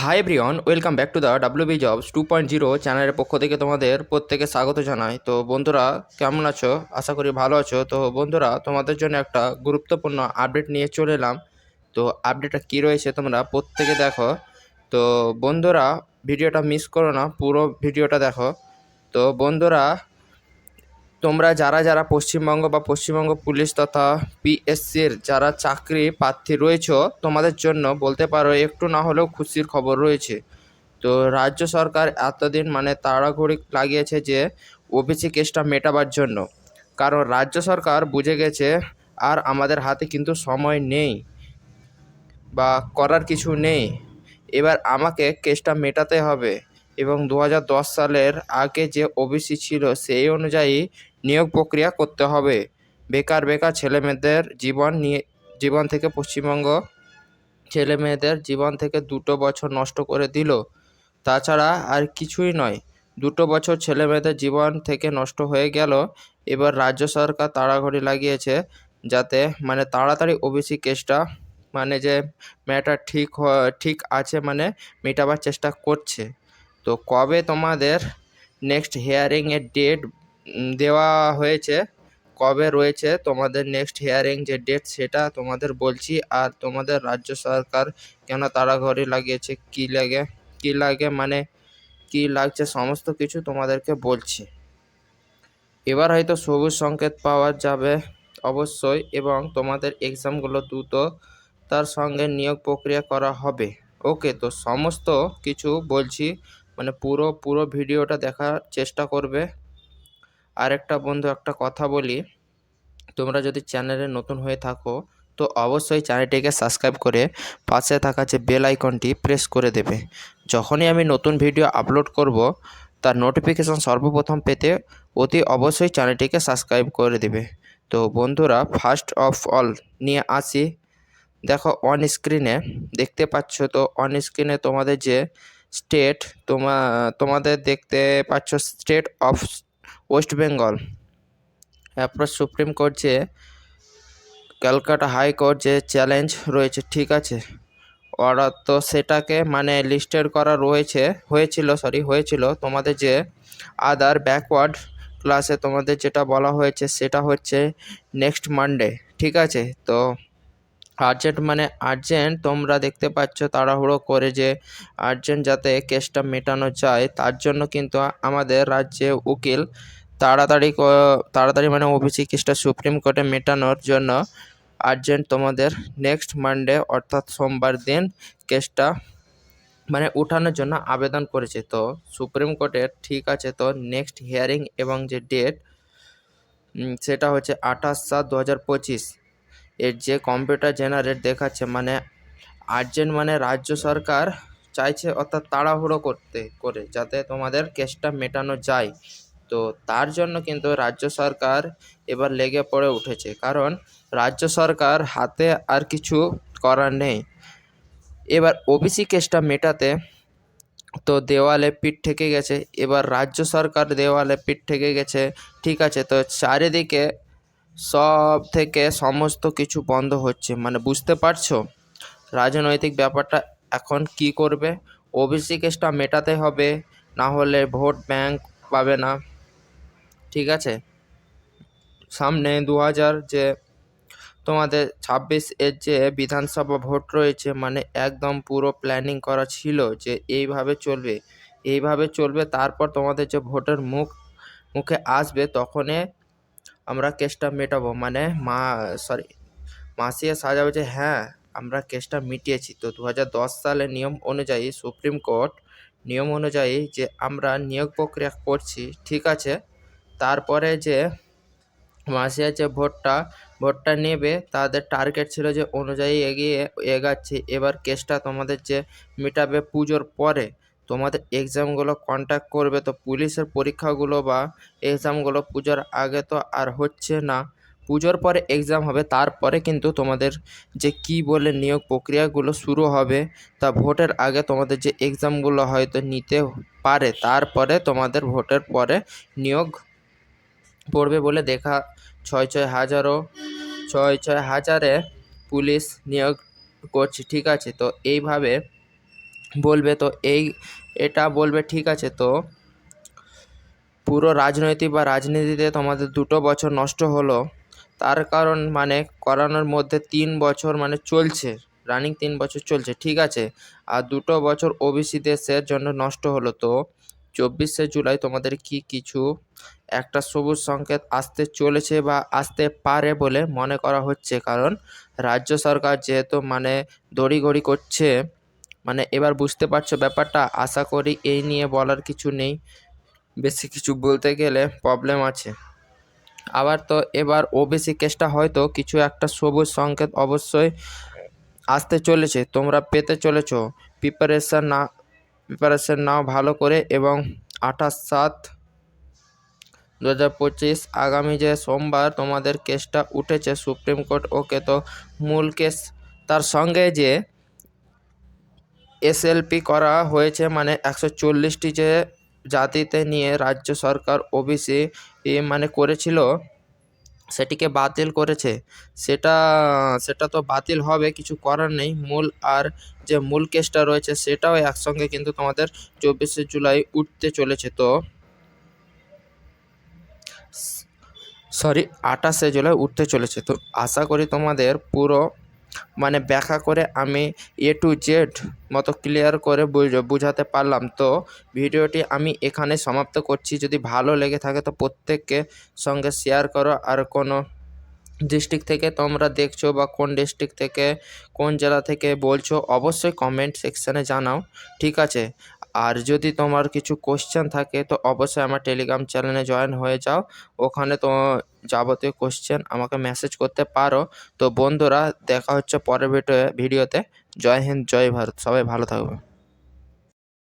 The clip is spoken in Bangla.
Hi everyone, welcome back to the WB jobs 2.0 চ্যানেলের পক্ষ থেকে তোমাদের প্রত্যেকে স্বাগত জানাই। তো বন্ধুরা, কেমন আছো? আশা করি ভালো আছো। তো বন্ধুরা, তোমাদের জন্য একটা গুরুত্বপূর্ণ আপডেট নিয়ে চলে এলাম। তো আপডেটটা কী রয়েছে তোমরা প্রত্যেকে দেখো। তো বন্ধুরা, ভিডিওটা মিস করো না, পুরো ভিডিওটা দেখো। তো বন্ধুরা, তোমরা যারা যারা পশ্চিমবঙ্গ পুলিশ তথা পিএসসির যারা চাকরি প্রার্থী রয়েছে, তোমাদের জন্য বলতে পারো একটু না হলেও খুশির খবর রয়েছে। তো রাজ্য সরকার এতদিন তাড়াহুড়ি লাগিয়েছে যে ওবিসি কেসটা মেটাবার জন্য, কারণ রাজ্য সরকার বুঝে গেছে আর আমাদের হাতে কিন্তু সময় নেই বা করার কিছু নেই। এবার আমাকে কেসটা মেটাতে হবে এবং 2010 সালের আগে যে ওবিসি ছিল সেই অনুযায়ী নিয়োগ প্রক্রিয়া করতে হবে। বেকার বেকার ছেলেমেয়েদের জীবন থেকে পশ্চিমবঙ্গ ছেলেমেয়েদের জীবন থেকে 2 বছর নষ্ট করে দিল। তাছাড়া আর কিছুই নয়, 2 বছর ছেলেমেয়েদের জীবন থেকে নষ্ট হয়ে গেল। এবার রাজ্য সরকার তাড়াহুড়ি লাগিয়েছে যাতে তাড়াতাড়ি ওবিসি কেসটা যে ম্যাটার ঠিক আছে মেটাবার চেষ্টা করছে। তো কবে তোমাদের নেক্সট হিয়ারিংয়ের ডেট দেওয়া হয়েছে, কবে রয়েছে তোমাদের নেক্সট হিয়ারিং যে ডেট সেটা তোমাদের বলছি। আর তোমাদের রাজ্য সরকার কেন তাড়াহুড়ি লাগিয়েছে, কি লাগছে সমস্ত কিছু তোমাদেরকে বলছি। এবার হয়তো সবুজ সংকেত পাওয়া যাবে অবশ্যই, এবং তোমাদের এক্সামগুলো দ্রুত তার সঙ্গে নিয়োগ প্রক্রিয়া করা হবে। ওকে, তো সমস্ত কিছু বলছি, পুরো ভিডিওটা দেখার চেষ্টা করবে। আর একটা বন্ধু, একটা কথা বলি, তোমরা যদি চ্যানেলে নতুন হয়ে থাকো তো অবশ্যই চ্যানেলটিকে সাবস্ক্রাইব করে পাশে থাকা যে বেল আইকনটি প্রেস করে দেবে। যখনই আমি নতুন ভিডিও আপলোড করব তার নোটিফিকেশন সর্বপ্রথম পেতে অতি অবশ্যই চ্যানেলটিকে সাবস্ক্রাইব করে দেবে। তো বন্ধুরা, ফার্স্ট অফ অল নিয়ে আসি। দেখো, অন স্ক্রিনে দেখতে পাচ্ছ, তো অন স্ক্রিনে তোমাদের যে স্টেট তোমাদের দেখতে পাচ্ছ স্টেট অফ ওয়েস্ট বেঙ্গল। এরপর সুপ্রিম কোর্ট যে ক্যালকাটা হাইকোর্ট যে চ্যালেঞ্জ রয়েছে, ঠিক আছে, ওরা তো সেটাকে লিস্টেড করা হয়েছিল তোমাদের যে আদার ব্যাকওয়ার্ড ক্লাসে তোমাদের যেটা বলা হয়েছে সেটা হচ্ছে নেক্সট মানডে, ঠিক আছে। তো আর্জেন্ট তোমরা দেখতে পাচ্ছ তাড়াহুড়ো করে যে আর্জেন্ট যাতে কেসটা মেটানো যায়, তার জন্য কিন্তু আমাদের রাজ্যে উকিল তাড়াতাড়ি ওবিসি কেসটা সুপ্রিম কোর্টে মেটানোর জন্য আর্জেন্ট তোমাদের নেক্সট মানডে অর্থাৎ সোমবার দিন কেসটা উঠানোর জন্য আবেদন করেছে। তো সুপ্রিম কোর্টের, ঠিক আছে, তো নেক্সট হিয়ারিং এবং যে ডেট সেটা হচ্ছে 28/7/2025। এর যে কম্পিউটার জেনারেট দেখাচ্ছে আর্জেন্ট রাজ্য সরকার চাইছে, অর্থাৎ তাড়াহুড়ো করে যাতে তোমাদের কেসটা মেটানো যায়। তো তার জন্য কিন্তু রাজ্য সরকার এবার লেগে পড়ে উঠেছে, কারণ রাজ্য সরকার হাতে আর কিছু করার নেই। এবার ওবিসি কেসটা মেটাতে তো দেওয়ালে পিঠ ঠেকে গেছে, এবার রাজ্য সরকার দেওয়ালে পিঠ ঠেকে গেছে, ঠিক আছে। তো চারিদিকে সব থেকে সমস্ত কিছু বন্ধ হচ্ছে, বুঝতে পারছো রাজনৈতিক ব্যাপারটা এখন কি করবে। ওবিসি কেসটা মেটাতে হবে, না হলে ভোট ব্যাংক পাবে না, ঠিক আছে। সামনে 2026 যে বিধানসভা ভোট রয়েছে, একদম পুরো প্ল্যানিং করা ছিল যে এইভাবে চলবে। তারপর তোমাদের যে ভোটের মুখে আসবে তখনই আমরা কেসটা মেটাবো, মাসিয়ে সাজাবে যে হ্যাঁ আমরা কেসটা মিটিয়েছি। তো 2010 সালের নিয়ম অনুযায়ী, সুপ্রিম কোর্ট নিয়ম অনুযায়ী যে আমরা নিয়োগ প্রক্রিয়া করছি, ঠিক আছে। তারপরে যে মাসিয়া যে ভোটটা নেবে, তাদের টার্গেট ছিল যে অনুযায়ী এগাচ্ছে। এবার কেসটা তোমাদের যে মেটাবে পুজোর পরে, তোমাদের এক্সামগুলো কন্ডাক্ট করবে। তো পুলিশের পরীক্ষাগুলো বা এক্সামগুলো পুজোর আগে তো আর হচ্ছে না, পুজোর পরে এক্সাম হবে। তারপরে কিন্তু তোমাদের যে কি বলে নিয়োগ প্রক্রিয়াগুলো শুরু হবে, তা ভোটের আগে তোমাদের যে এক্সামগুলো হয়তো নিতে পারে, তারপরে তোমাদের ভোটের পরে নিয়োগ পড়বে বলে দেখা। 6,000 পুলিশ নিয়োগ করছে, ঠিক আছে। তো এইভাবে বলবে, তো এটা বলবে ঠিক আছে। তো পুরো রাজনীতিতে তোমাদের 2 বছর নষ্ট হলো, তার কারণ মানে করানোর মধ্যে 3 বছর মানে চলছে, রানিং 3 বছর চলছে, ঠিক আছে। আর 2 বছর ওবিসি দেশের জন্য নষ্ট হলো। তো 24শে জুলাই তোমাদের কি কিছু একটা সবুজ সংকেত আসতে চলেছে বা আসতে পারে বলে মনে করা হচ্ছে, কারণ রাজ্য সরকার যেহেতু মানে দড়িঘড়ি করছে, মানে এবার বুঝতে পারছো ব্যাপারটা। আশা করি এই নিয়ে বলার কিছু নেই, বেশি কিছু বলতে গেলে প্রবলেম আছে। আবার তো এবার ওবিসি কেসটা হয়তো কিছু একটা সবুজ সংকেত অবশ্যই আসতে চলেছে, তোমরা পেতে চলেছো। প্রিপারেশন নাও ভালো করে। এবং 28/7/2025 আগামী যে সোমবার তোমাদের কেসটা উঠেছে সুপ্রিম কোর্ট, ওকে। তো মূল কেস, তার সঙ্গে যে এসএলপি করা হয়েছে মানে 140টি যে জাতিতে নিয়ে রাজ্য সরকার ওবিসি মানে করেছিল, সেটিকে বাতিল করেছে। সেটা সেটা তো বাতিল হবে, কিছু করার নেই। আর যে মূল কেসটা রয়েছে সেটাও একসঙ্গে কিন্তু তোমাদের 24শে জুলাই উঠতে চলেছে। তো 28শে জুলাই উঠতে চলেছে। তো আশা করি তোমাদের পুরো মানে ব্যাখ্যা করে আমি A to Z মতো ক্লিয়ার করে বুঝাতে পারলাম। তো ভিডিওটি আমি এখানে সমাপ্ত করছি। যদি ভালো লেগে থাকে তো প্রত্যেককে সঙ্গে শেয়ার করো। আর কোনো ডিস্ট্রিক্ট থেকে তোমরা দেখছো বা কোন ডিস্ট্রিক্ট থেকে, কোন জেলা থেকে বলছো, অবশ্যই কমেন্ট সেকশানে জানাও, ঠিক আছে। আর যদি তোমার কিছু কোশ্চেন থাকে তো অবশ্যই আমার টেলিগ্রাম চ্যানেলে জয়েন হয়ে যাও, ওখানে তো যাবতীয় কোশ্চেন আমাকে মেসেজ করতে পারো। তো বন্ধুরা, দেখা হচ্ছে পরের ভিডিওতে। জয় হিন্দ, জয় ভারত, সবাই ভালো থাকবে।